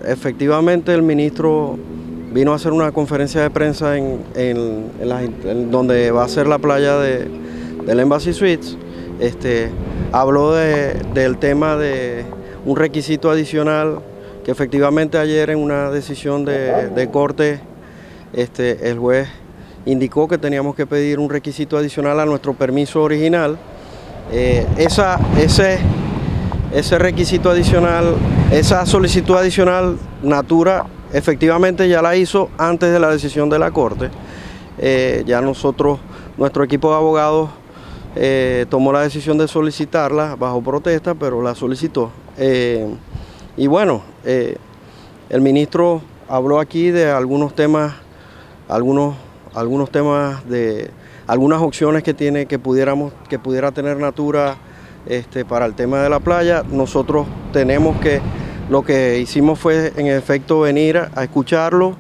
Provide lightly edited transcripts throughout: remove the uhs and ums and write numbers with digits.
Efectivamente, el ministro vino a hacer una conferencia de prensa en donde va a ser la playa del Embassy Suites. Habló del tema de un requisito adicional que efectivamente ayer en una decisión de corte el juez indicó que teníamos que pedir un requisito adicional a nuestro permiso original. Ese requisito adicional, esa solicitud adicional, Natura efectivamente ya la hizo antes de la decisión de la Corte. Ya nuestro equipo de abogados tomó la decisión de solicitarla bajo protesta, pero la solicitó. Y bueno, el ministro habló aquí de algunos temas de algunas opciones que pudiera tener Natura para el tema de la playa. Nosotros lo que hicimos fue en efecto venir a escucharlo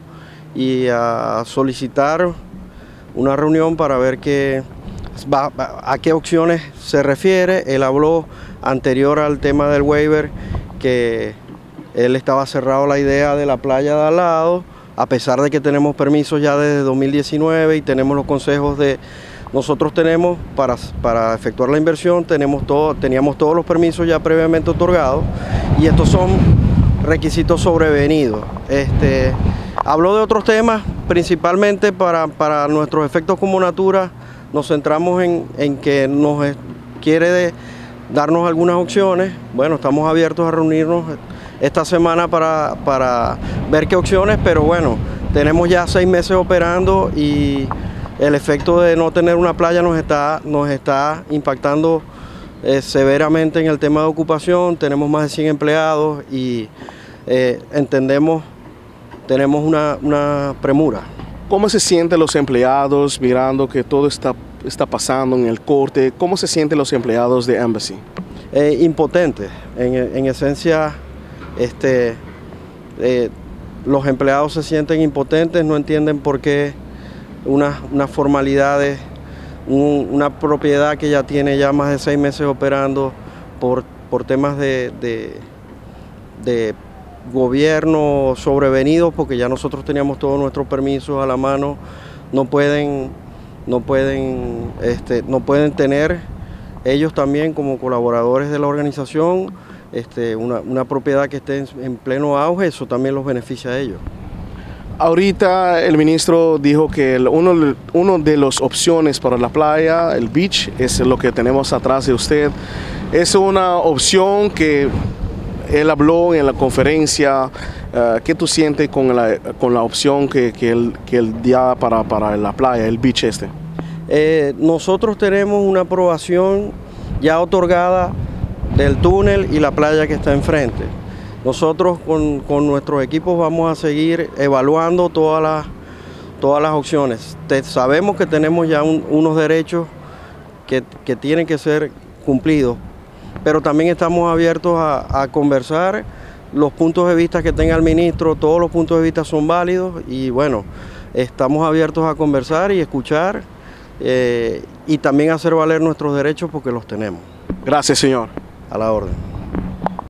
y a solicitar una reunión para ver a qué opciones se refiere. Él habló anterior al tema del waiver que él estaba cerrado a la idea de la playa de al lado, a pesar de que tenemos permisos ya desde 2019 y tenemos los consejos nosotros tenemos para efectuar la inversión, teníamos todos los permisos ya previamente otorgados y estos son requisitos sobrevenidos. Habló de otros temas, principalmente para nuestros efectos como Natura, nos centramos en que quiere darnos algunas opciones. Bueno, estamos abiertos a reunirnos esta semana para ver qué opciones, pero bueno, tenemos ya 6 meses operando y el efecto de no tener una playa nos está impactando severamente en el tema de ocupación. Tenemos más de 100 empleados y tenemos una premura. ¿Cómo se sienten los empleados mirando que todo está pasando en el corte? ¿Cómo se sienten los empleados de Embassy? Impotentes. En esencia, los empleados se sienten impotentes, no entienden por qué unas formalidades, una propiedad que ya tiene ya más de 6 meses operando por temas de gobierno sobrevenidos, porque ya nosotros teníamos todos nuestros permisos a la mano, no pueden tener ellos también como colaboradores de la organización una propiedad que esté en pleno auge. Eso también los beneficia a ellos. Ahorita el ministro dijo que uno de las opciones para la playa, el beach, es lo que tenemos atrás de usted. Es una opción que él habló en la conferencia. ¿Qué tú sientes con la opción que él da para la playa, el beach Nosotros tenemos una aprobación ya otorgada del túnel y la playa que está enfrente. Nosotros con nuestros equipos vamos a seguir evaluando todas las opciones. Sabemos que tenemos ya unos derechos que tienen que ser cumplidos, pero también estamos abiertos a conversar los puntos de vista que tenga el ministro. Todos los puntos de vista son válidos y bueno, estamos abiertos a conversar y escuchar y también hacer valer nuestros derechos porque los tenemos. Gracias, señor. A la orden.